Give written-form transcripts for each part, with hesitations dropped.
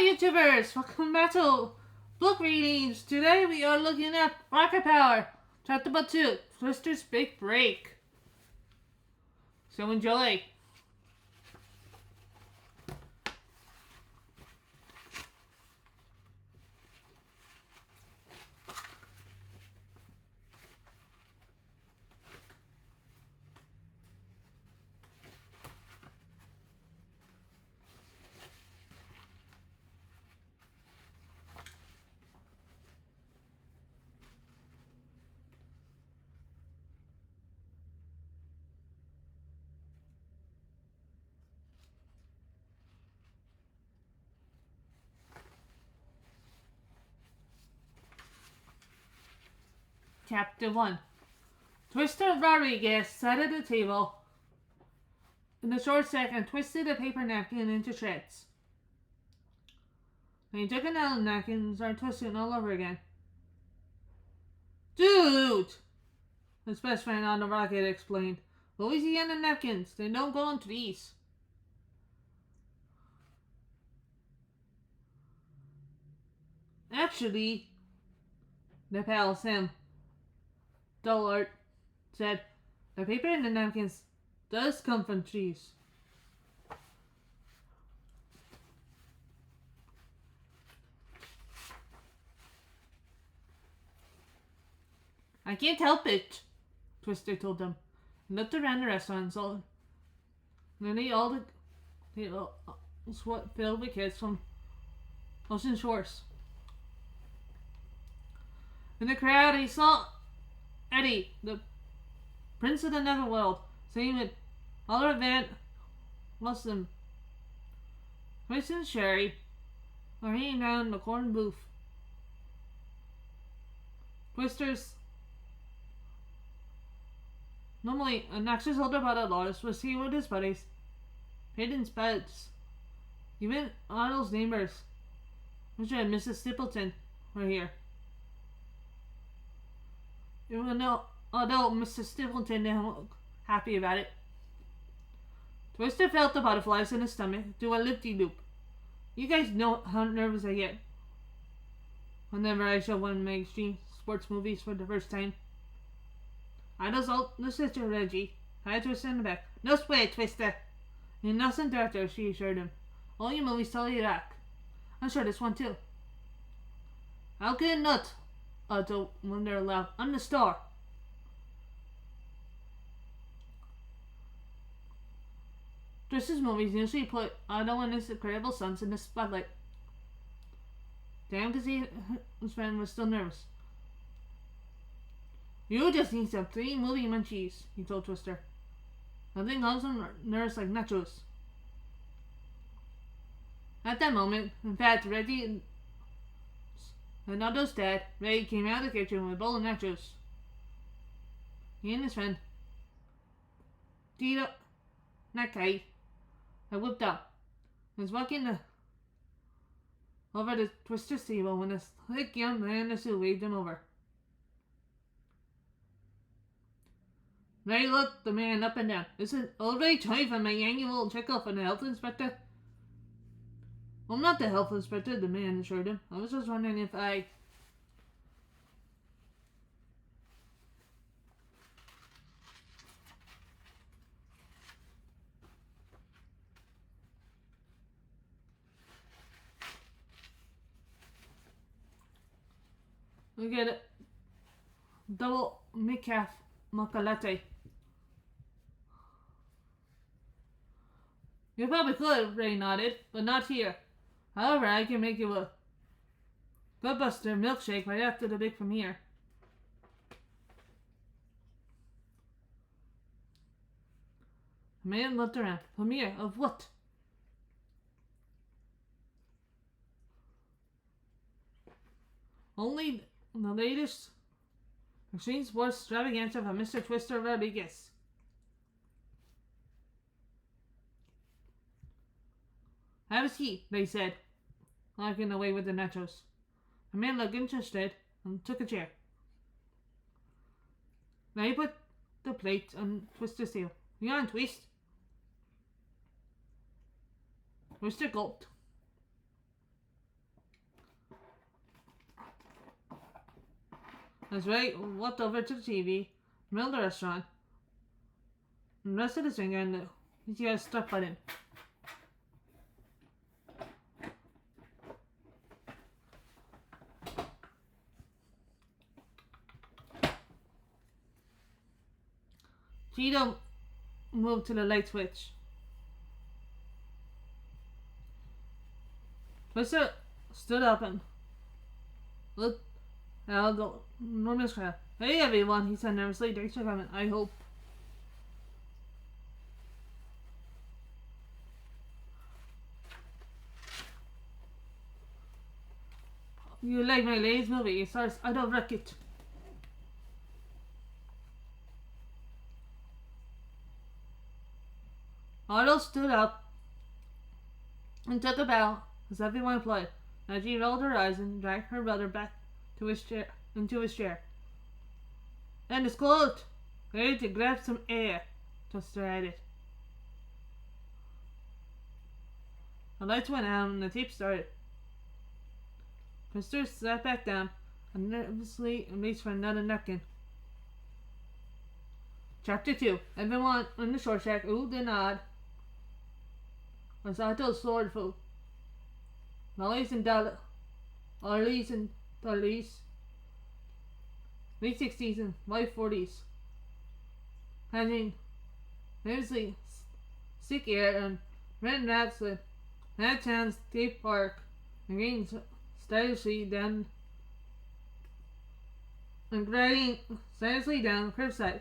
YouTubers! Welcome back to Book Readings. Today we are looking at Rocket Power, Chapter 2, Twister's Big Break. So enjoy. Chapter 1. Twister Rodriguez sat at the table in a short second and twisted a paper napkin into shreds. Then he took another napkin and started twisting all over again. Dude! His best friend on the rocket explained. Always the end of napkins. They don't go on trees. Actually, the pal Sam Dullard said, the paper in the napkins does come from trees. I can't help it, Twister told them. He looked around the restaurant and saw, and then they all filled with kids from Ocean Shores. In the crowd, he saw Eddie, the Prince of the Netherworld, singing with Oliver Van Muslim. Chris and Sherry were hanging down in the corn booth. Twister's normally an actor's older brother Lars was here with his buddies, Hayden's buds. Even Arnold's neighbors, Mr. and Mrs. Stapleton, were here. Although Mr. Stapleton didn't look happy about it. Twister felt the butterflies in his stomach do a lifty-loop. You guys know how nervous I get whenever I show one of my extreme sports movies for the first time. I just the sister Reggie. I Twister in the back. No sweat, Twister. You're nothing director, she assured him. All your movies tell you that. I'm sure this one too. How can it not? Otto wondered aloud. I'm the star. Twister's movies usually put Otto and his incredible sons in the spotlight. Damn, because his friend was still nervous. You just need some 3 movie munchies, he told Twister. Nothing comes from nerves like nachos. At that moment, in fact, Reggie and Otto's dad, Ray, came out of the kitchen with a bowl of nachos. He and his friend, Tito Nakai, had whipped up and was walking over to Twister's table when a slick young man in a suit waved him over. Ray looked the man up and down. Is it already time for my annual checkup on the health inspector? I'm not the health inspector, the man assured him. I was just wondering if I... We get a double Metcalf mocha latte. You probably could, Ray nodded, but not here. However, I can make you a Gutbuster milkshake right after the break from here. The man looked around. Premiere of what? Only the latest extreme sports extravaganza from Mr. Twister Rodriguez. Have a seat, they said, walking away with the nachos. The man looked interested and took a chair. Now he put the plate on Twister's table. You on, Twist? Twister gulped. That's right, walked over to the TV, mailed the restaurant, and rested his finger on the start button. Cheeto moved to the light switch. Twister stood up and looked out the enormous crowd. Hey everyone, he said nervously. Thanks for coming. I hope. You like my latest movie? It stars Ida Wreck-It. Otto stood up and took a bow as everyone applauded. Najee rolled her eyes and dragged her brother back to into his chair. And it's cold. Ready to grab some air. Twister added. The lights went out and the tape started. Twister sat back down and nervously reached for another napkin. Chapter 2. Everyone in the short shack oohed and awed as Otto's sword flew. Lollies and dollies, late 60s and late 40s, having nervously sick air and red raps with Madtown's State Park and getting stylishly down and gliding stylishly down curbsides.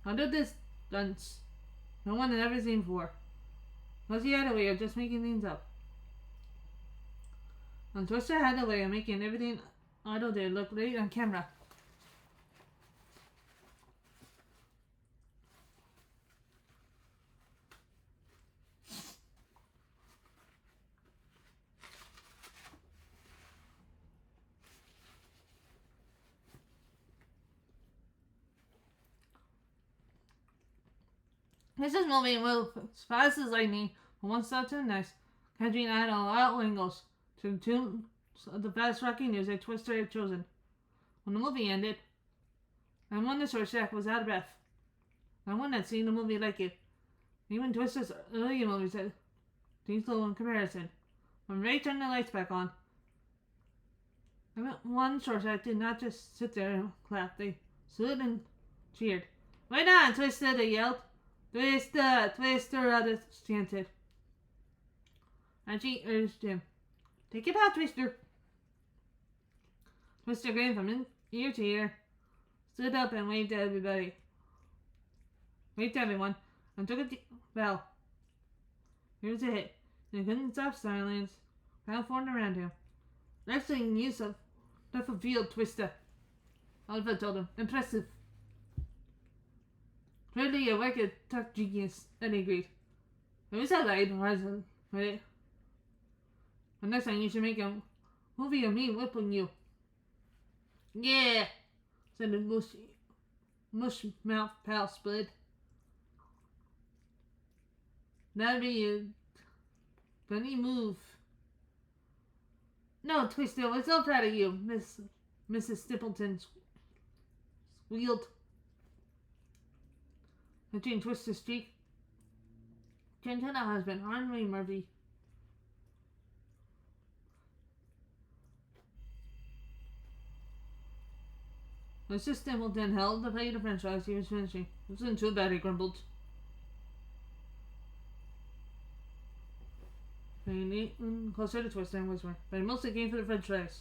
Under this dunce, no one had ever seen before. Was he had a way of just making things up. And Twister had a way of making everything Otto did look great on camera. This is moving well as fast as lightning from one stop to the next, catching at all angles to the tune of the fast rocking music Twister had chosen. When the movie ended, everyone in the short shack was out of breath. No one had seen a movie like it. Even Twister's earlier movies had seemed low in comparison. When Ray turned the lights back on, one short shack did not just sit there and clap. They stood and cheered. Right on, Twister, they yelled. Twister, Twister, others chanted. And she urged him. Take it out, Twister. Twister grinned from ear to ear, stood up and waved at everybody. Waved to everyone, and took a deep bow. Here was a hit. They couldn't stop silence. Crowd formed around him. Excellent use of left of field, Twister. Oliver told him. Impressive. Really a wicked tough genius, and he agreed. It was alright, Horizon, right? But next time you should make a movie of me whipping you. Yeah, said the mush mouth pal Split. That'd be a funny move. No, Twister, we're so proud of you, Mrs. Stippleton squealed. Between Twister's cheek, turned to her husband, Henry Murphy. Mrs. Stippleton held the plate of french fries he was finishing. It wasn't too bad, he grumbled. He closer to Twister and whispered, but he mostly came for the french fries.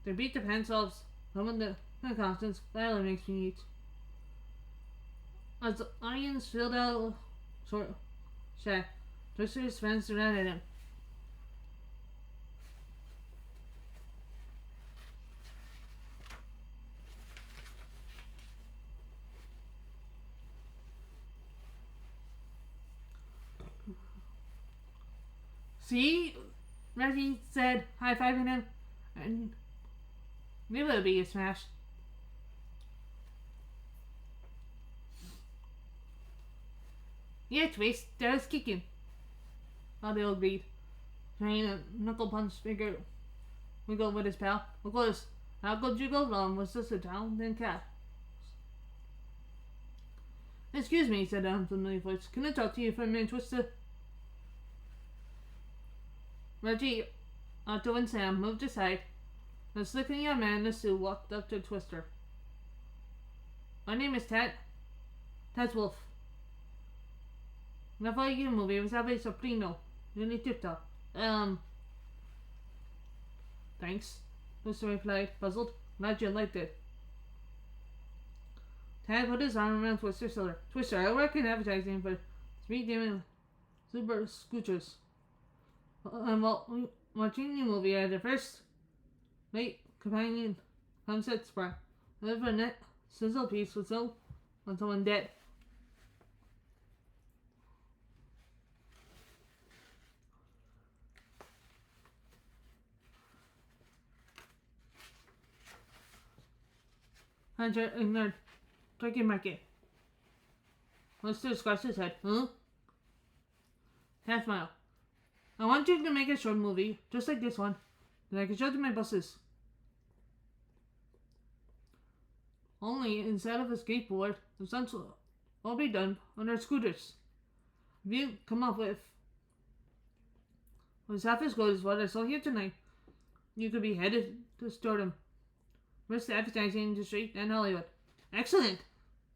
They beat their pants off, some the Constance, that makes me eat. As the audience filled out short shack, Twister's friends surrounded him. See? Reggie said, high-fiving him, and it will be a smash. Yeah, Twist, that was kicking. Otto agreed, trying to knuckle punch bigger Wiggle with his pal. Of course, Uncle Jiggle along was just a town, then cat. Excuse me, said an unfamiliar voice. Can I talk to you for a minute, Twister? Reggie, Otto, and Sam moved aside. The slipping young man in the suit walked up to Twister. My name is Ted. Ted's Wolf. La voy a movie was a soprano. Really tip-top. Thanks. Twister replied, puzzled. Glad you liked it. Ted put his arm around Twister's shoulder. Twister, I work in advertising for Speed Demon Super Scooters. I'm watching your movie at the first late companion concept sprung. Deliver a net sizzle piece with someone dead. Hunter ignored Turkey Market. Twister scratched his head. Huh? Half smile. I want you to make a short movie, just like this one, that I can show to my bosses. Only instead of a skateboard, the stunts will all be done on our scooters. If you come up with was half as good as what I saw here tonight, you could be headed to stardom. First the advertising industry, then Hollywood. Excellent,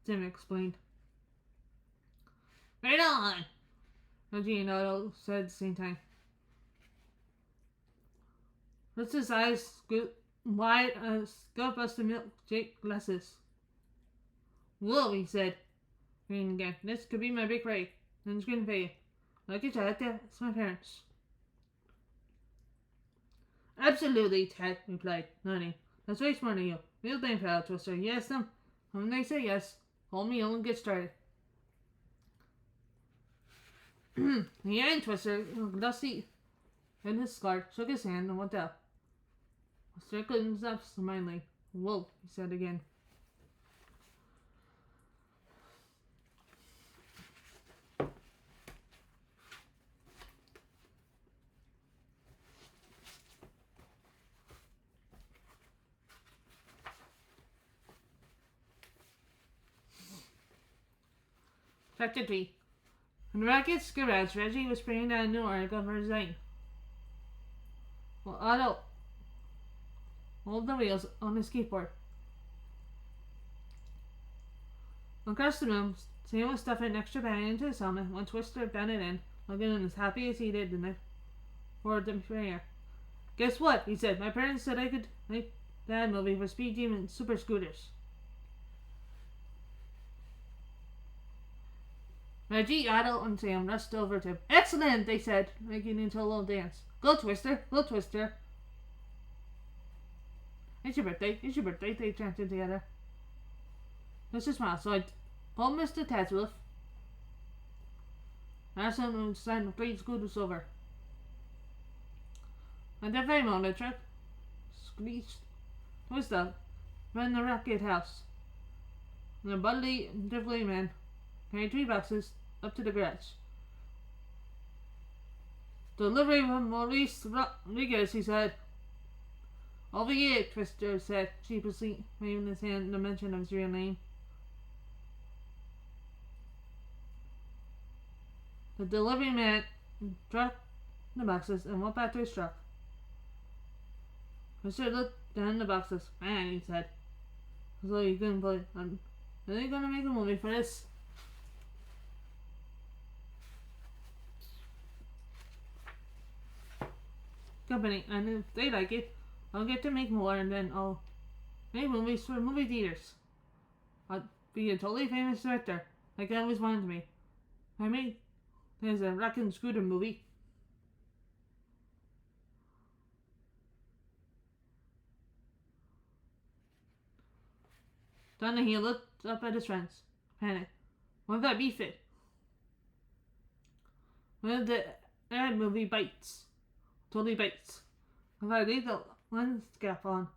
Tim explained. Right on, Reggie and Otto said at the same time. Fritz's eyes wide as gut-busted milkshake glasses. Whoa, he said, grinning again. This could be my big break. I'm going to pay you. Like a child, that's my parents. Absolutely, Ted replied, nodding. That's very smart of you. Real damn proud, Twister. You ask them. When they say yes, hold me on and get started. The iron Twister, dusty in his scarf, shook his hand and went out. Twister couldn't stop smiling. Whoa, he said again. Chapter 3. In Rocket's garage, Reggie was spraying down a new article for his design. Well, Otto hold the wheels on his skateboard. Across the room, Sam was stuffing an extra battery into his helmet when Twister bent it in, looking as happy as he did the night before the premiere. Guess what? He said. My parents said I could make that movie for Speed Demon Super Scooters. Reggie, Otto, and Sam rushed over to him. Excellent, they said, making into a little dance. Go, Twister. Go, Twister. It's your birthday. It's your birthday, they chanted together. Mr. Smile, so I told Mr. Tadsworth. I asked him to sign the great scooters over. At that very moment, the truck screeched twist up from the Rocket house. And a bubbly, dribbly man carried 3 boxes up to the garage. Delivery from Maurice Rodriguez, he said. Over here, Twister said, sheepishly waving his hand in the mention of his real name. The delivery man dropped the boxes and went back to his truck. Twister looked down the boxes. Man, he said, as though he couldn't believe it. Are they gonna make a movie for this? Company, and if they like it, I'll get to make more, and then I'll make movies for movie theaters. I'll be a totally famous director, like I always wanted to be. I made there's a Rockin' Scooter movie. Donahue looked up at his friends. Panicked. What if that be fit? What if the ad movie bites? Totally bites. If I leave the lens cap on,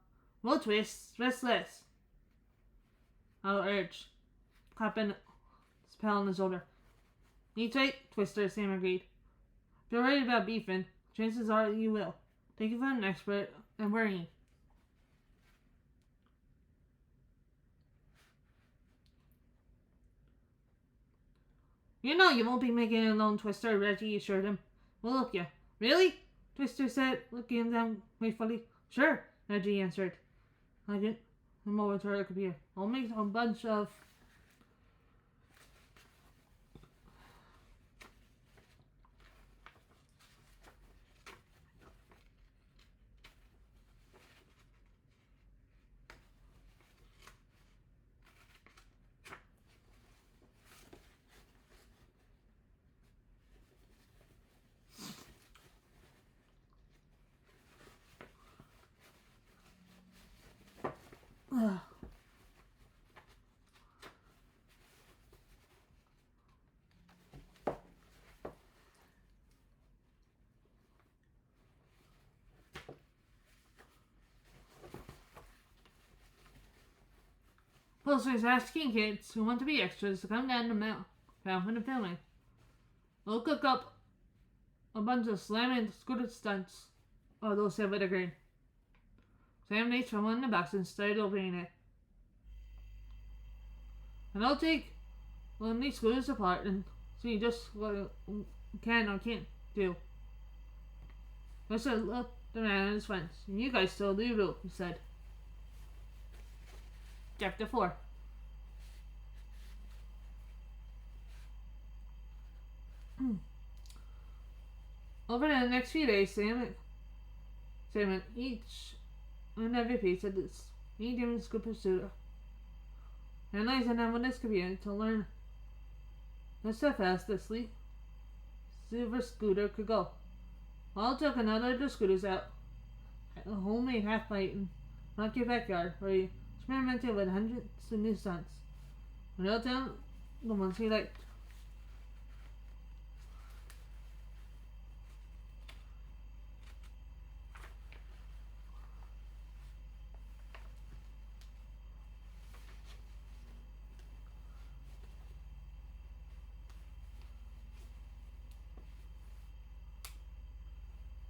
we'll twist, restless. I'll urge. Clapping his pal on his shoulder. Need tight, Twister, Sam agreed. If you're worried about beefing, chances are you will. Take it from an expert and worrying. You know you won't be making it alone, Twister, Reggie assured him. We'll help you. Really? Twister said, looking him down gratefully. Sure, Reggie answered. I didn't. I'm over to the computer. I'll make a bunch of. Posters asking kids who want to be extras to come down to Mount for the filming. We'll cook up a bunch of slamming scooter stunts, although said with a grin. Sam reached for one in the box and started opening it. And I'll take one of these scooters apart and see just what it can or can't do. Mister looked around at his friends. And you guys still do rule, he said. Chapter 4. Over the next few days, Sam and each and every piece of this medium scoop pursuit, analyzing them with his computer to learn just how fast the sleek silver scooter could go. While took another of the scooters out at a homemade half-pipe in Rocky backyard where he experimented with hundreds of new stunts. And wrote down the ones he liked.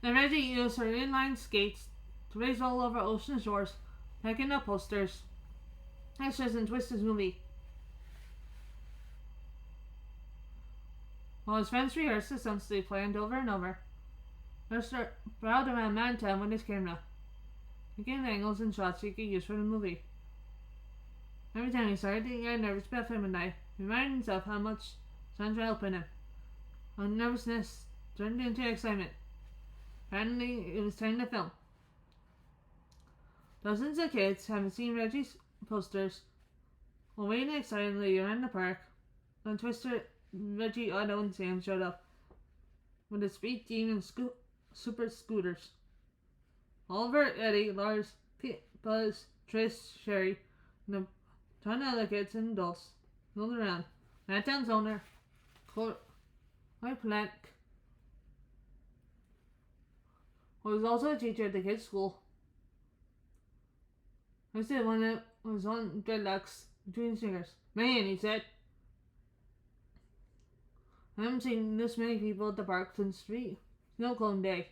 And Reggie used her inline skates to race all over ocean shores, packing up posters, extras in Twister's movie. While his friends rehearsed the stunts they planned over and over, Twister prowled around Mantown with his camera, taking angles and shots he could use for the movie. Every time he started to get nervous about filming night, he reminded himself how much Sandra helped him. And nervousness turned into excitement. Finally, it was time to film. Dozens of kids haven't seen Reggie's posters while waiting excitedly around the park when Twister, Reggie, Otto, and Sam showed up with the Speed Team and super scooters. Oliver, Eddie, Lars, Pete, Buzz, Trish, Sherry, and a ton of other kids and adults rolled around. Mantown's owner, Corey Plank, who was also a teacher at the kids' school. I said one that was on dreadlocks between fingers. Man, he said. I haven't seen this many people at the park since Snow Cone Day.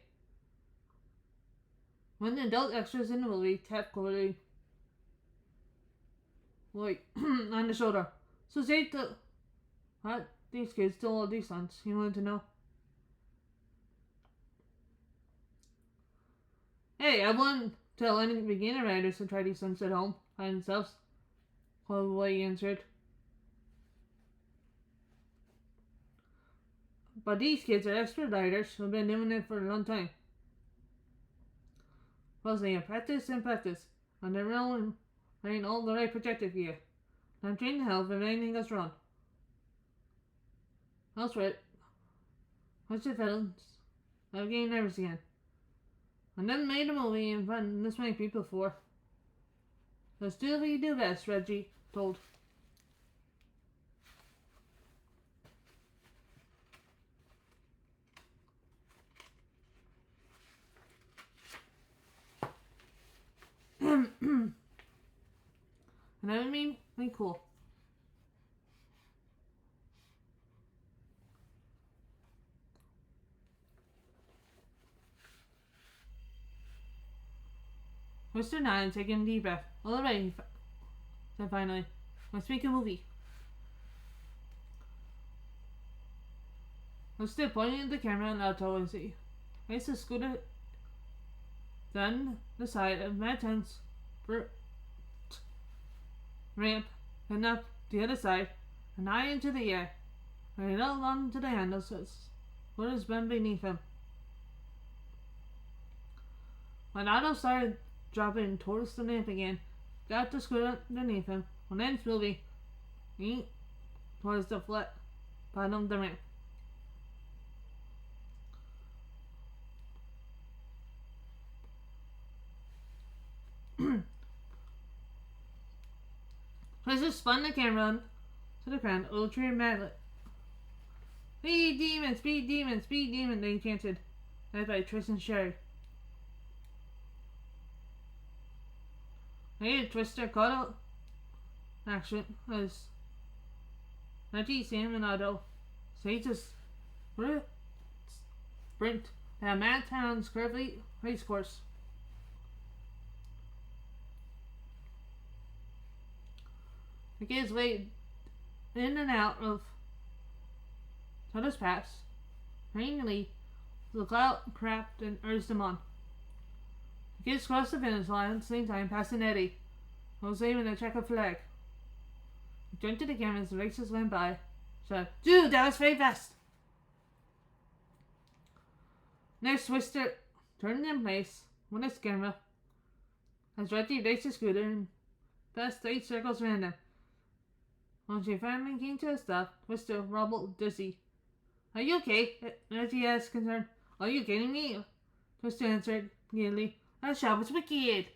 When the adult extras in the movie tapped Corey on the shoulder. So say how these kids do all these stunts, he wanted to know. Hey, I wouldn't tell any beginner riders to try these stunts at home by themselves, Chloe answered. But these kids are expert riders who have been doing it for a long time. Plus they have practice and practice on their own, wearing all the right protective gear. I'm trained to help if anything goes wrong. Elsewhere, what's your felons? I've gained nervous again. I never made a movie in front of this many people before. Let's do what you do best, Reggie told. And I mean cool. Mr. Nine taking a deep breath. All right, he said finally. Let's make a movie. I'm still pointing at the camera and out towards the race the scooter down the side of Mad Town's ramp and up the other side and high into the air. And he held on to the handles as what has been beneath him. When Otto started dropping towards the ramp again, got the scooter underneath him, and then moving towards the flat bottom of the ramp. Twister spun the camera to the ground, ultra magnet. Speed demon, speed demon, speed demon, they chanted, led by Tristan Sherry. Later, Twister caught out action as Reggie, Sam, and Otto staged a sprint at Mad Town's curvy race course. The kids wade in and out of Otto's pass. Rainily, the cloud cracked and urged them on. The kids crossed the finish line at the same time, passing Eddie, who was waving a checkered flag. He turned to the camera as the racers went by. Said, "Dude, that was very fast." Next, Twister turned in place with his camera as Reggie raced his scooter and passed 8 circles around him. When she finally came to a stop, Twister wobbled dizzy. "Are you okay?" Reggie asked, concerned. "Are you kidding me?" Twister answered gaily. "That shot was wicked."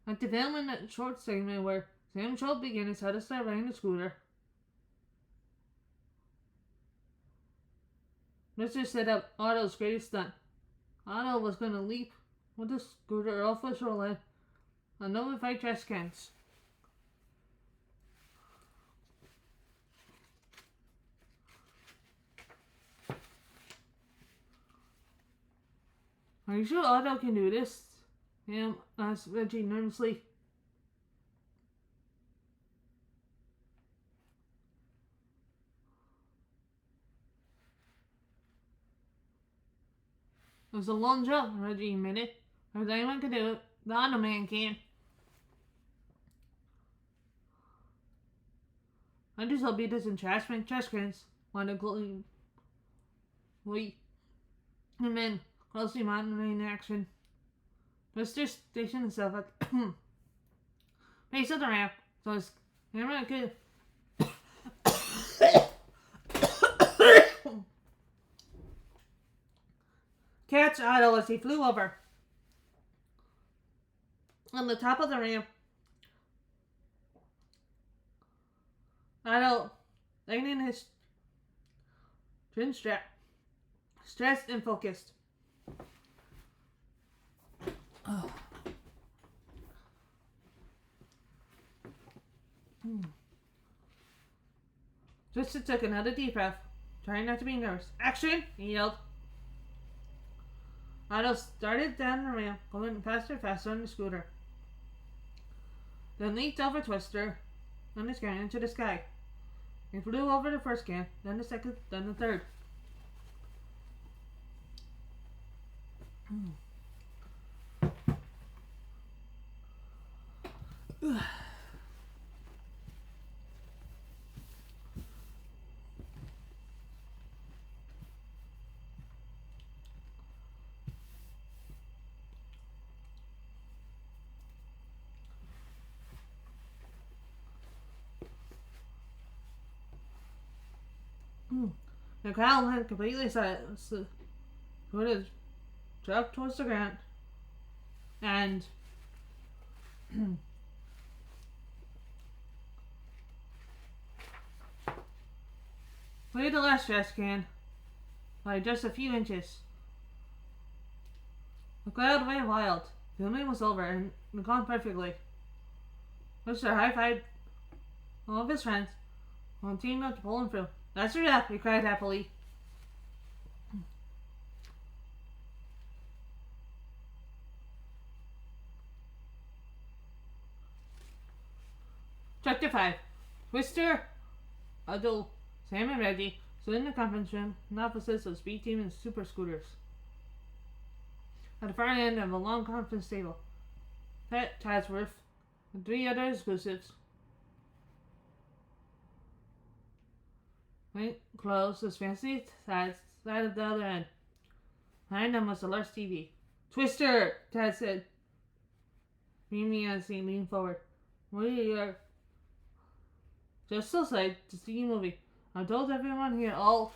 At the film in a short segment where Sam showed beginners how to start riding the scooter, Twister set up Otto's greatest stunt. Otto was going to leap with the scooter off the shoreline and notify trash cans. "Are you sure Otto can do this?" Sam asked Reggie nervously. "It was a long jump," Reggie admitted. "If anyone can do it, the Otto man can." "I just hope he doesn't trash cans," wanted Glee. And then closely monitoring action. Twister stationed himself at the base of the ramp so his camera could catch Otto as he flew over. On the top of the ramp, Otto, tightening his chin strap, stressed and focused. Oh. Twister took another deep breath, trying not to be nervous. "Action!" he yelled. Otto started down the ramp, going faster and faster on the scooter. Then leaped over Twister and his can into the sky. He flew over the first can, then the second, then the third. The crowd went completely silent. Put his truck towards the ground and cleared the last trash can by just a few inches. The crowd went wild. The filming was over and it gone perfectly. Mr. high-fived all of his friends while teamed up to pull him through. "That's a wrap," he cried happily. Chapter 5. Twister, Adult, Sam and Reggie stood in the conference room in offices of Speed Team and Super Scooters. At the far end of a long conference table, Pat Chatsworth and 3 other exclusives, plain clothes, as fancy sides, sat at the other end. Behind them was a large TV. Twister, Tad said, beaming as he leaned forward. We are just outside to see a movie. I told everyone here all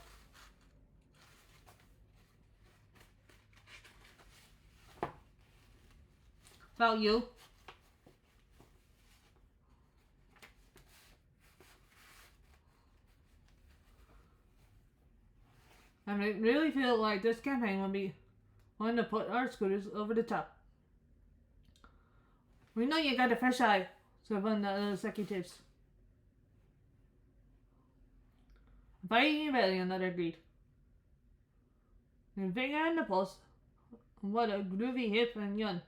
about you. And I really feel like this campaign would be one to put our scooters over the top. We know you got a fresh eye, said one of the other executives. Fighting Rebellion, another agreed. And finger on the pulse. What a groovy hip and young,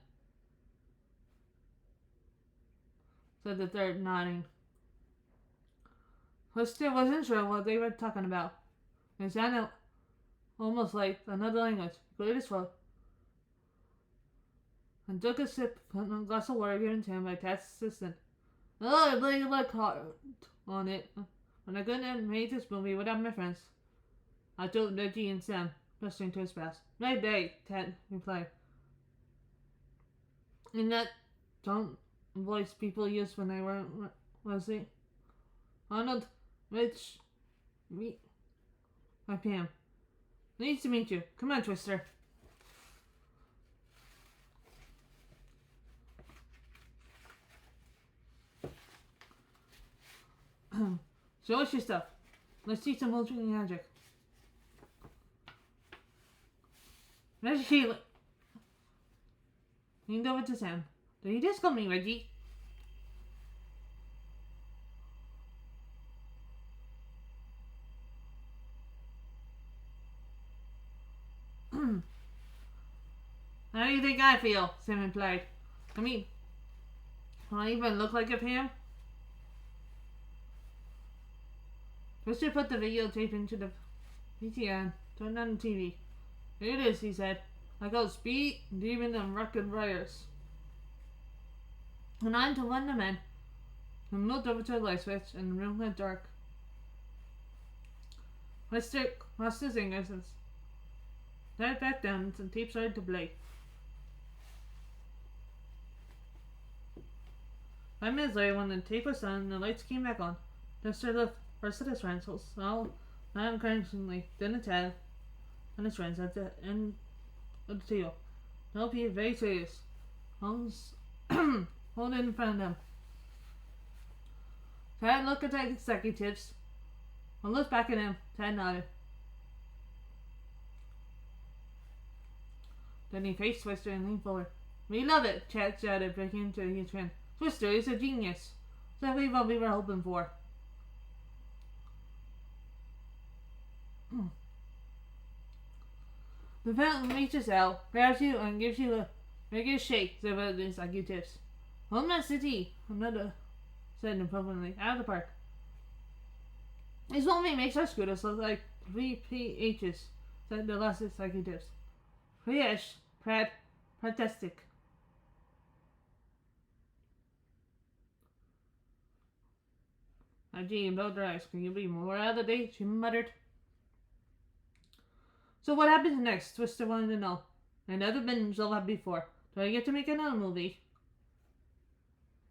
said the third, nodding. Twister wasn't sure what they were talking about. It sounded almost like another language. He cleared his throat and took a sip from a glass of water given to him by Tad's assistant. Oh, I really look hard on it. When I couldn't have made this movie without my friends, I told Reggie and Sam, gesturing to his past. Right day, Tad replied. In that tone voice people used when they were, was it? Arnold, Rich, me, my Pam. Nice to meet you. Come on, Twister. Show us your stuff. Let's see some old magic. Reggie leaned over to Sam. Did you just call me Reggie? How do you think I feel? Sam implied. I mean, do I even look like a Pam? Twister put the videotape into the VCR and turned on the TV. Here it is, he said. I go Speed, Demon, and Rocket Riders. And on to one of the men, who moved over to the light switch, and the room went dark. Twister crossed his fingers and sat back down as the tape started to play. 5 minutes later, when the tape was done and the lights came back on, Twister looked first at his friends, so not encouragingly, then at Tad and his friends at the end of the table. They'll be very serious. Holmes hold it in front of them. Tad looked at the executives and looked back at him. Tad nodded. Then he faced Twister and leaned forward. We love it, Tad shouted, breaking into his grin. Twister is a genius. Exactly what we were hoping for. The fountain reaches out, grabs you, and gives you a regular shake, said one of the executives. Homeland City, another said improvingly, out of the park. This movie makes our scooters look like 3 PHs, said the last executives. Fresh, fantastic. Gee, blow their eyes. Can you be more out of date? She muttered. So what happens next? Twister wanted to know. I've never been so happy before. Do I get to make another movie?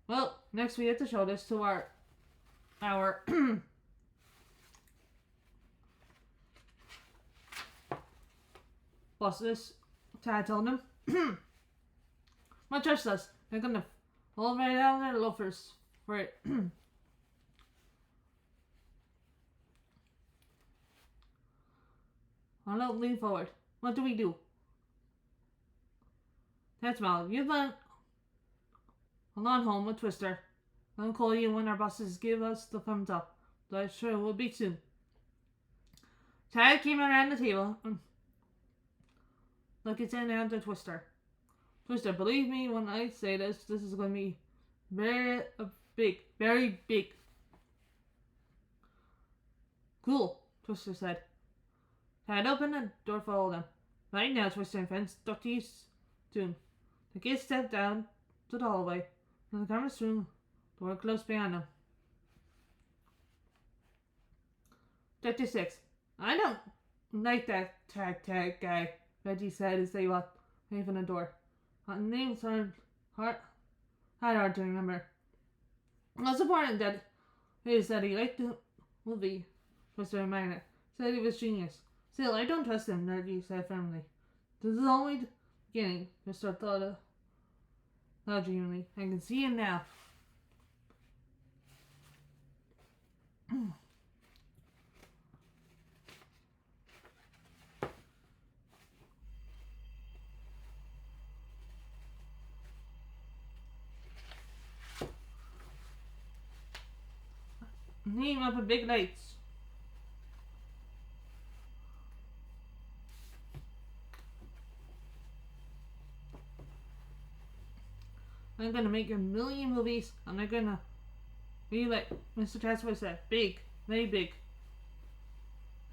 Well, next we have to show this to our bosses. Tad told him. But trust us, they're gonna fall right out of their loafers for it. Arnold leaned forward. What do we do? Tad smiled. You've been alone home with Twister. I'll call you when our bosses give us the thumbs up. But I'm sure we'll be soon. Tad came around the table and looked down to Twister. Twister, believe me when I say this is going to be Big. Very big. Cool, Twister said. Ted opened the door for them. Right now, Twister and friends, talk to you soon. The kids stepped down to the hallway, and the camera's room door closed behind them. 36. I don't like that tag guy, Reggie said as they walked away from the door. Names aren't hard to remember. What's important that is that he liked the movie, Twister reminded. Said he was genius. Still, I don't trust him, Reggie said firmly. This is only the beginning, Mr. thought dreamily. I can see him now. Name up a big lights. I'm gonna make a million movies, and I'm gonna be like Mr. Chasway said, big, very big.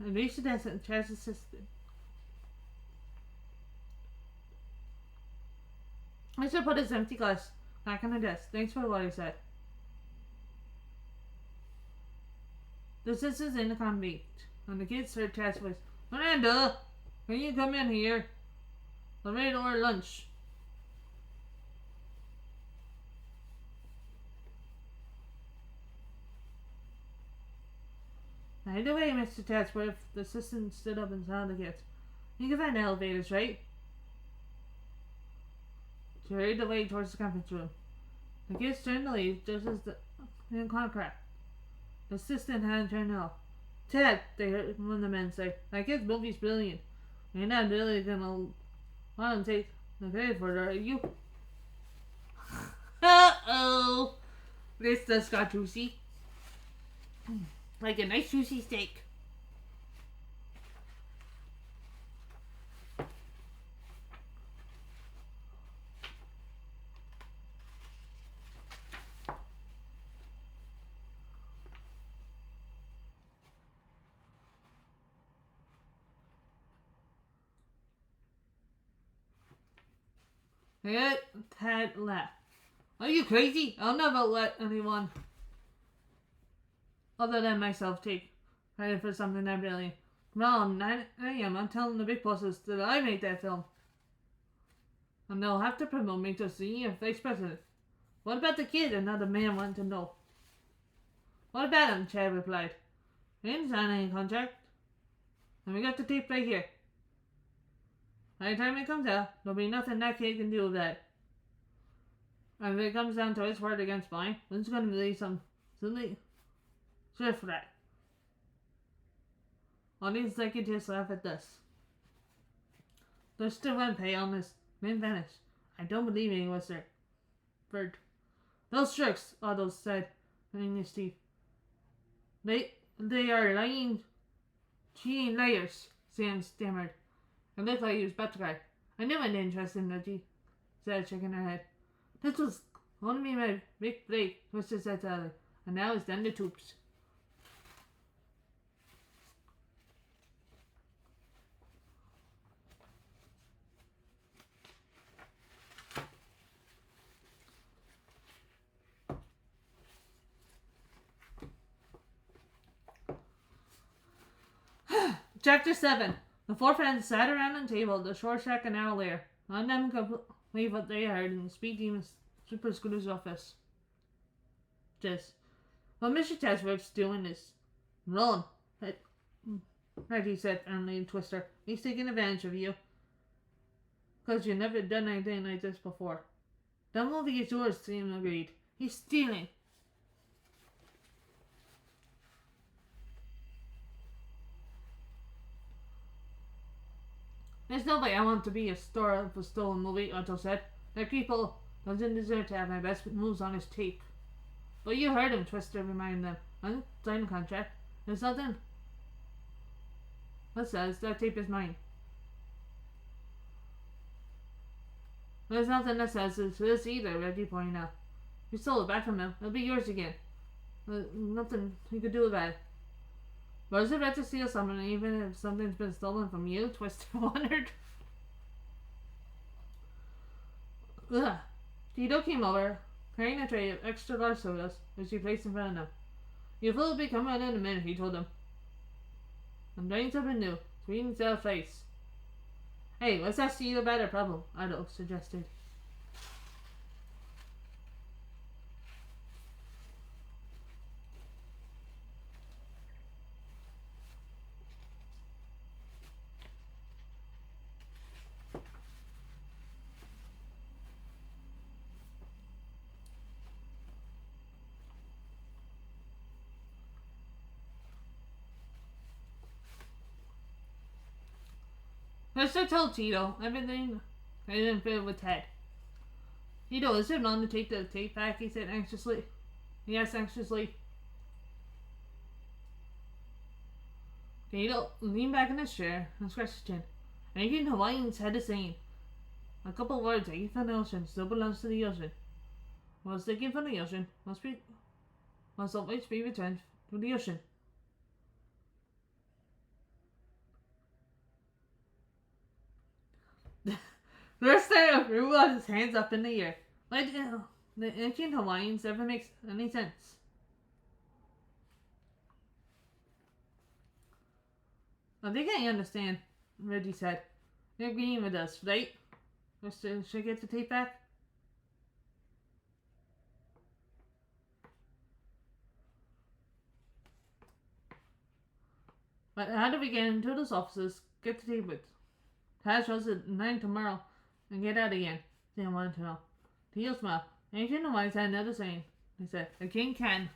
And reached the desk and Chas assisted. Mr. put his empty glass back on the desk. Thanks for what he said. The sisters in the convict, and the kids heard Chas voice. Miranda, can you come in here? I'm ready to order lunch. By the way, Mr. Chatsworth, the assistant stood up and saw the kids. You can find the elevators, right? She hurried away towards the conference room. The kids turned to leave just as the clock cracked. The assistant hadn't turned off. Ted, they heard one of the men say, that kid's movie's brilliant. You're not really gonna let him take the credit for it, are you? Uh-oh! This just got juicy. Like a nice juicy steak. Ted laughed. Are you crazy? I'll never let anyone other than myself take credit for something that brilliant. Tomorrow, 9 a.m., I'm telling the big bosses that I made that film. And they'll have to promote me to senior vice president. What about the kid? Another man wanted to know. What about him? Chad replied. We didn't sign any contract. And we got the tape right here. By the time it comes out, there'll be nothing that kid can do with that. And if it comes down to his word against mine, Lynn's gonna release some silly shit for that. All the executives laugh at this. There's still one pay on this. Lynn vanished. I don't believe he was there. Bird. Those jerks, Otto said, between his teeth. They are lying, cheating liars, Sam stammered. It looked like he was about to cry. I knew I didn't trust him, Reggie said, shaking her head. This was only my big break, Twister said sadly, and now it's down the tubes. Chapter 7. The four friends sat around the table at the shore shack an hour later. None of them could believe what they heard in the Speed Demon's Super Scooter's office. Just, what Mr. Chasworth's doing is wrong. Reggie said firmly to Twister. He's taking advantage of you. Because you've never done anything like this before. The movie is yours, Sam agreed. He's stealing. There's no way I want to be a star of a stolen movie, Otto said. That people doesn't deserve to have my best moves on his tape. But you heard him, Twister reminded them. I didn't sign a contract. There's nothing that says that tape is mine. There's nothing that says it's his either, Reggie pointed out. You stole it back from him. It'll be yours again. Nothing you could do about it. But is it right to steal something even if something's been stolen from you? Twister wondered. Ugh. Tito came over, carrying a tray of extra large sodas, which he placed in front of them. Your food will be coming out in a minute, he told them. I'm trying something new. Sweet and sour face. Hey, let's ask you about our problem, Otto suggested. Twister told Tito everything that didn't fit with Ted. Tito, is it wrong to take the tape back? He said anxiously. He asked anxiously. Tito leaned back in his chair and scratched his chin. Anything Hawaiians had to say. A couple words taken from the ocean still belongs to the ocean. What's taken from the ocean must always be returned to the ocean. Thursday threw his hands up in the air. Like the ancient Hawaiians ever makes any sense. I think I understand, Reggie said. You're agreeing with us, right? Should I get the tape back? But how do we get into those offices? Get the tape with Taz shows at 9 tomorrow and get out again. Sam wanted to know. Tito smiled. Ancient Hawaiians had another saying. He said, a king can.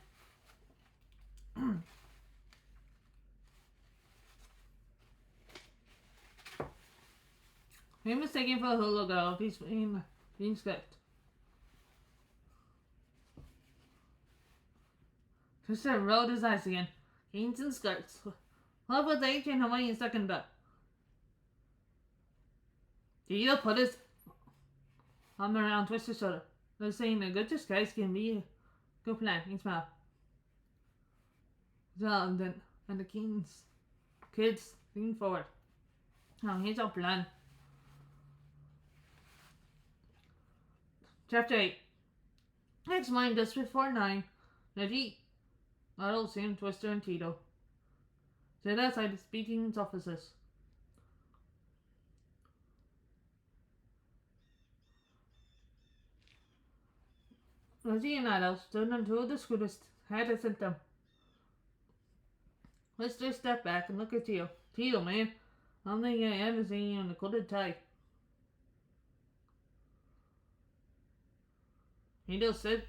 He was taken for a hula girl if he's being skipped. Twister rolled his eyes again. Jeans and skirts. What was the ancient Hawaiians talking about? Tito put his arm around Twister's shoulder. They were saying a good disguise can be a good plan. He smiled. And the kids leaned forward. Now here's our plan. Chapter 8. Next morning, just before 9, Reggie, Otto, Sam, Twister, and Tito sat outside the speaking's offices. Reggie and Otto stood on two of the scooters had sent them. Twister stepped back and looked at Tito. Tito, man, I don't think I ever seen you in a coated tie. Tito sit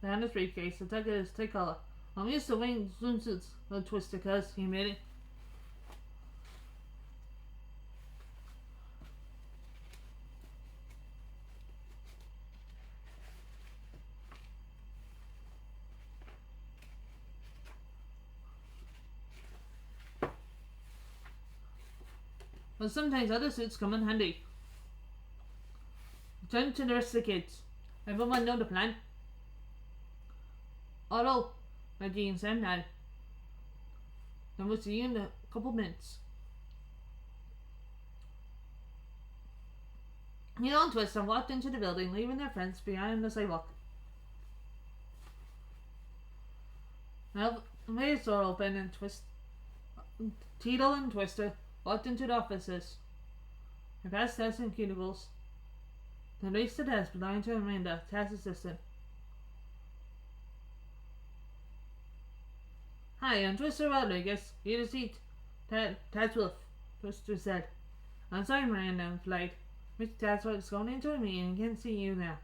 down his briefcase and took his tie collar. I'm used to wearing swimsuits, said Twister, cuz he made it. But sometimes other suits come in handy. Turn to the rest of the kids. Everyone know the plan? Otto, Reggie, and Sam nodded. Then we'll see you in a couple minutes. Neil and Twister walked into the building, leaving their friends behind the sidewalk. Now, the mayor's door opened and Tito and Twister walked into the offices. They passed desks and cuticles. They raced the desk belonging to Amanda, Taz's assistant. Hi, I'm Twister Rodriguez. Here to see Taz Wolf, Twister said. I'm sorry, Miranda replied. Mr. Tazworth is going into a meeting and can't see you now.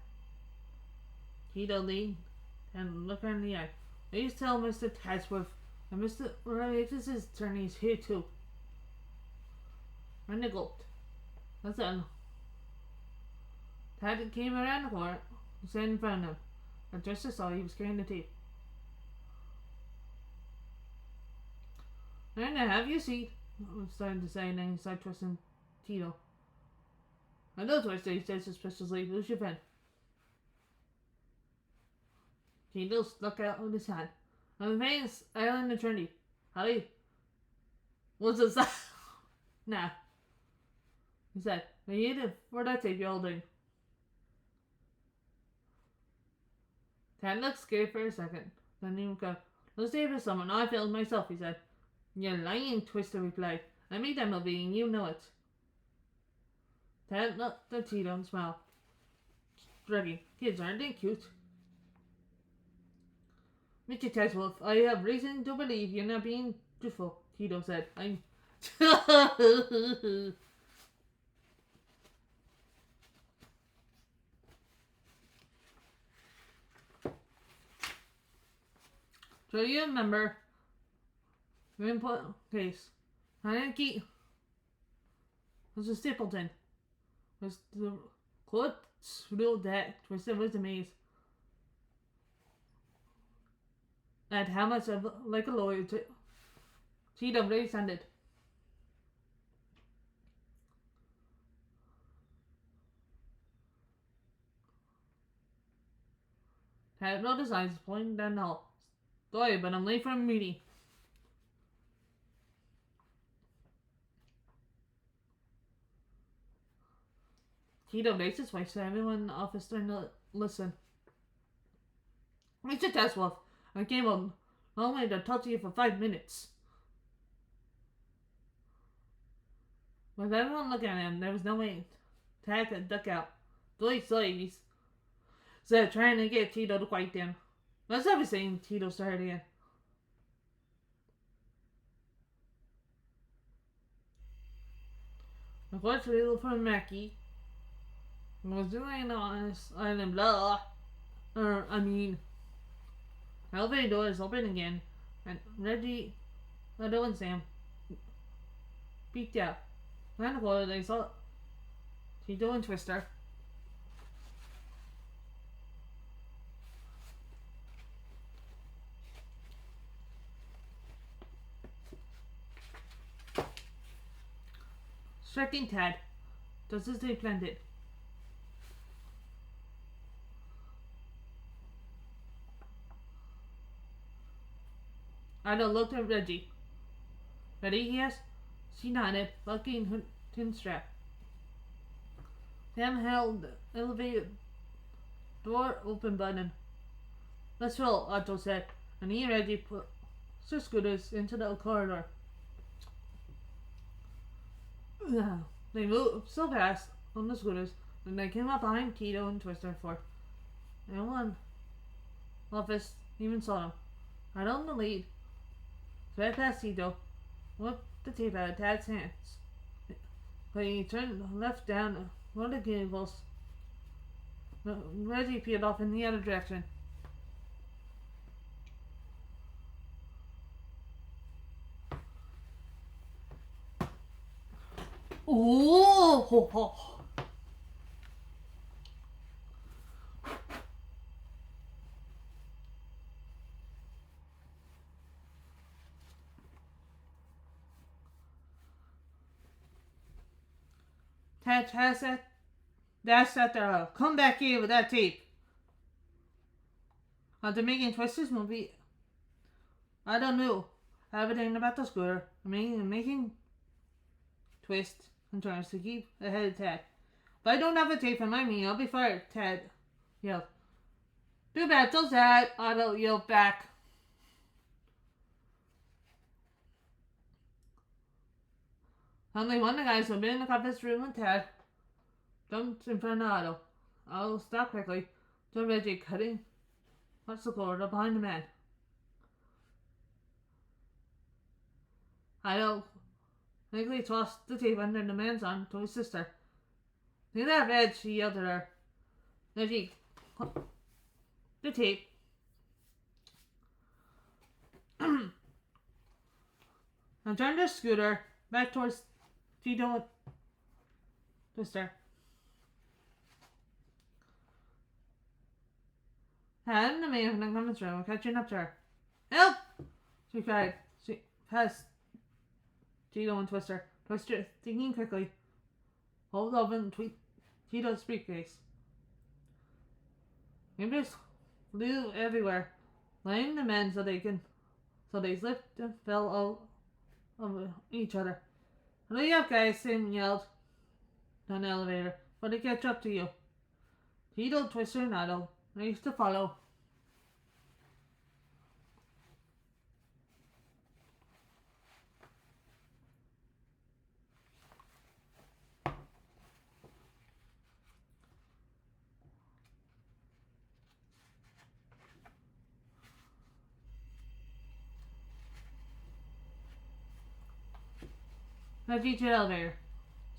Tito leaned and looked her in the eye. Please tell Mr. Tazworth that Mr. Rodriguez's attorney is here too. Miranda gulped. That's all. Tad came around the corner and stood in front of him. And Twister saw he was carrying the tape. Miranda, have you seen? I was starting to say, and then he started twisting Tito. I know, Twister, he said suspiciously. Who's your friend? Tito stuck out with his hand. I'm famous island attorney. Howdy. What's this? Nah. He said, I need it for that tape you're holding. Tad looked scared for a second. Then he would go, let's save it someone. I failed myself, he said. You're lying, Twister replied. I made that movie and you know it. Tad looked at Tito and smiled. Draggy, kids aren't they cute? Mr. Teswolf, I have reason to believe you're not being truthful, Tito said. I'm... So you remember the input case. Hanky was a Stapleton. Was the court's ruled that Twister was amazed at how much of like a lawyer Tito really sounded. Had no designs pointing down the hall. Sorry, but I'm late for a meeting. Tito makes his way so everyone in the office starting to listen. Mr. Teswolf, I came a long way to talk to you for 5 minutes. With everyone looking at him, there was no way Tad could duck out. Sorry, he said, trying to get Tito to quiet down. That's everything, Tito started again. Unfortunately for Mackie, was doing on this island, blah. Elevator doors open again, and Reggie, Lado, and Sam peeked out. Behind the corner, they saw Tito and Twister. Striking Tad, just as they planned it. Ida looked at Reggie. Ready, he asked. She nodded, locking her tin strap. Sam held the elevator door open button. Let's roll, Otto said, and he and Reggie put their scooters into the corridor. They moved so fast on the scooters that they came up behind Tito and Twister for. No one office even saw them. Right on the lead, right past Tito, whipped the tape out of Tad's hands. But he turned left down one of the gables. Reggie peeled off in the other direction. Oh! Tad has that. That's that. Come back here with that tape. After making Twister's movie, I don't know everything about the scooter. Making twists and turns to keep ahead of Tad. If I don't have a tape in my me, I'll be fired, Tad yelled. Too bad, so sad, Otto yelled back. Only one of the guys who had been in the conference room with Tad jumped in front of Otto. Otto stopped quickly, to Reggie cutting across the corridor behind the man. Otto quickly tossed the tape under the man's arm to his sister. See that, Reg? She yelled at her. Reggie, the tape. And turned the scooter back towards Tito and Twister. And the man from the conference room catching up to her. Help! She cried. She passed Tito and Twister. Twister, thinking quickly, hold open Tito's briefcase. Maybe flew everywhere, blaming the men so they slipped and fell out of each other. Hurry up, guys! Sam yelled down the elevator, but they catch up to you. Tito, Twister, and Otto raced to follow. They reached the elevator.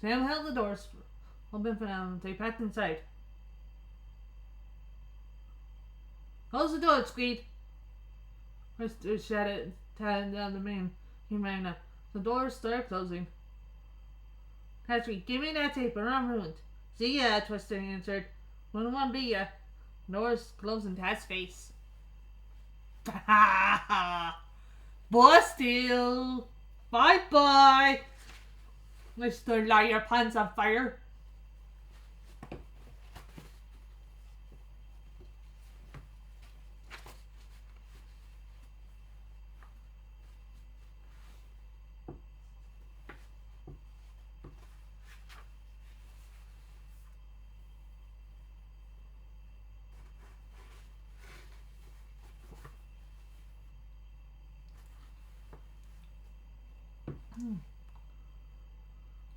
Sam held the doors open for them and they packed inside. Close the door, Squeak! Twister shouted, tatting down the main. He rang up. The doors started closing. Patrick, give me that tape or I'm ruined. See ya, Twister answered. Wouldn't want to be ya. Doors closed in Tad's face. Ha ha ha! Busted! Bye bye! Mr. Light Your Pants on Fire.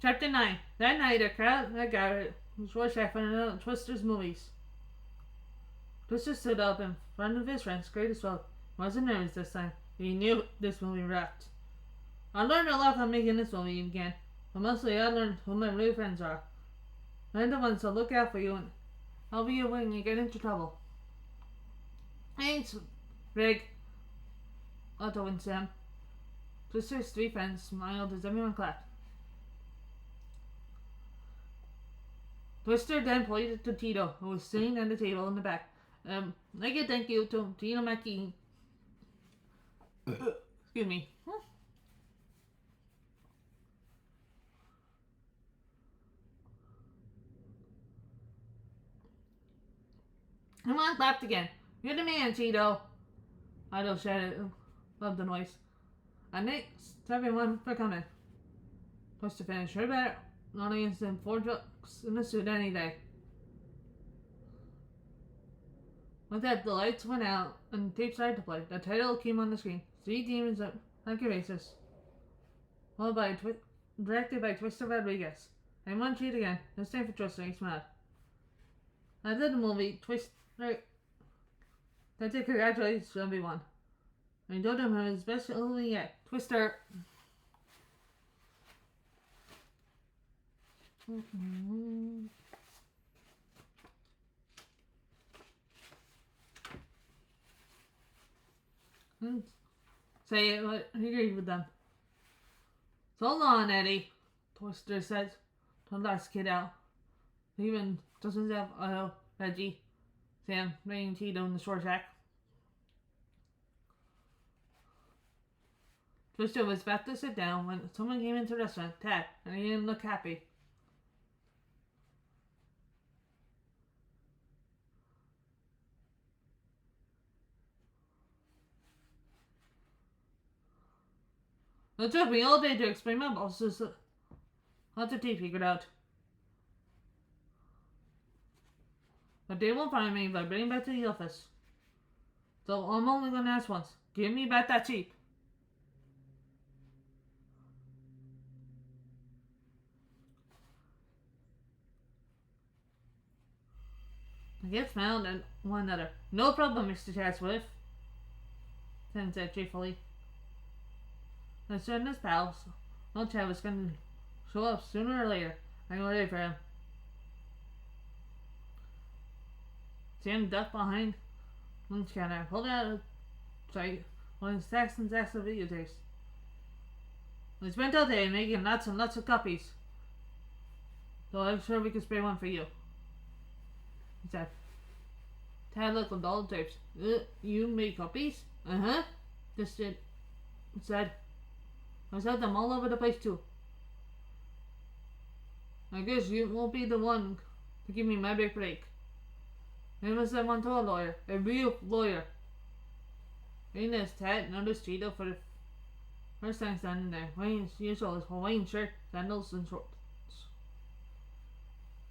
Chapter 9. That night, a crowd gathered Rorschach for Twister's movies. Twister stood up in front of his friends, great as well. He wasn't nervous this time. He knew this movie rocked. I learned a lot from making this movie again, but mostly I learned who my real friends are. They're the ones that look out for you and help you when you get into trouble. Thanks, Rick, Otto, and Sam. Twister's three friends smiled as everyone clapped. Twister then pointed to Tito, who was sitting at the table in the back. Like a thank you to Tito Mackie. Excuse me. Everyone clapped again. You're the man, Tito. Otto shouted. Loved the noise. And thanks to everyone for coming. Twister finished her better audience than 4 jokes in a suit any day. With that, the lights went out and the tape started to play. The title came on the screen. 3 Demons Like Erasers. Directed by Twister Rodriguez. And one treat again. This time for Twister. He smiled. After the movie, Twister congratulations to everyone. And told him his best movie yet. Twister. Say it, but he agreed with them. So long, Eddie, Twister said to the last kid out. He even doesn't have Otto, Reggie, Sam, Ray, and Tito in the short shack. Twister was about to sit down when someone came into the restaurant, Tad, and he didn't look happy. It took me all day to explain my boss's how to tape figured out. But they won't find me if I bring back to the office. So I'm only gonna ask once. Give me back that tape. The gift found and one another. No problem, Mr. Chatsworth, Sam said cheerfully. And certain his pals, no Chad was going to show up sooner or later. I got ready for him. Sam ducked behind lunch counter, pulled out one of stacks and stacks of videotapes. We spent all day making lots and lots of copies. So I'm sure we can spare one for you. He said. Tad looked at all the tapes. You made copies? Uh-huh. This did. Said. I saw them all over the place too. I guess you won't be the one to give me my big break. He must have went to a lawyer. A real lawyer. Reading his Ted and under street up for the first time standing there. Wearing his usual Hawaiian shirt, sandals and shorts.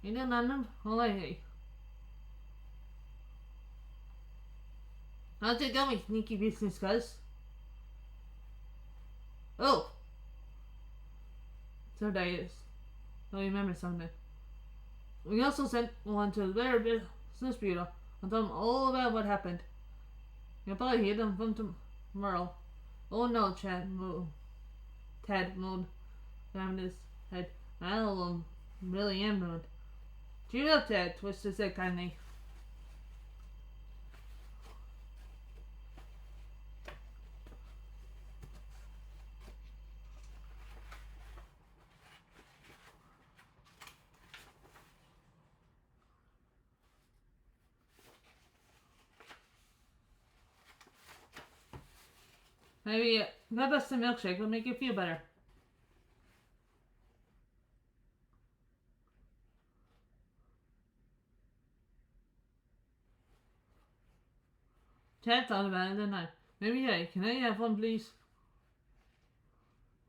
You know none all I hate. How'd you go, me sneaky business, cuz? Oh! So there it is. I remember something. We also sent one to their business bureau and told them all about what happened. You'll probably hear them from tomorrow. Oh no, Ted moaned down his head. I really am ruined. Cheer up, Ted, Twister said kindly. Maybe grab us some milkshake will make you feel better. Ted thought about it that night. Maybe, yeah, can I have one, please?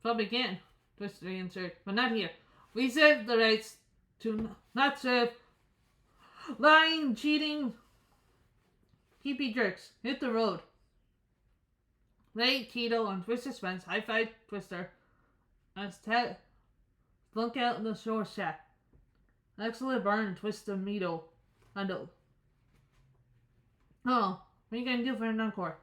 Probably can, Twister answered, but not here. We reserve the rights to not serve lying, cheating, keepy jerks. Hit the road. Ray, Tito, and Twister Spence high-fived Twister as Ted slunk out in the shore shack. Excellent burn, Twister, Mito, and oh, what are you gonna do for an encore?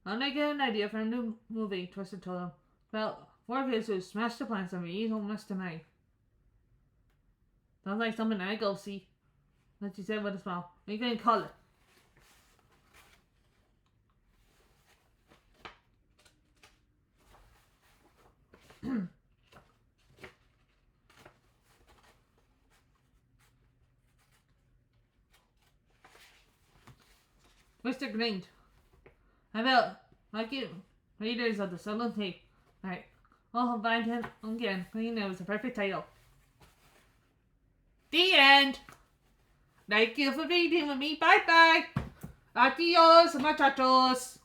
I'm gonna get an idea for a new movie, Twister told him. About 4 kids who smashed the plants and we don't miss tonight. Sounds like something I go see. That she said with a smile. What are you gonna call it? Twister grinned. How about like you readers of the Southern Tape? Right. I'll find him again. You know it's a perfect title. The end. Thank you for reading with me. Bye bye. Adios, muchachos.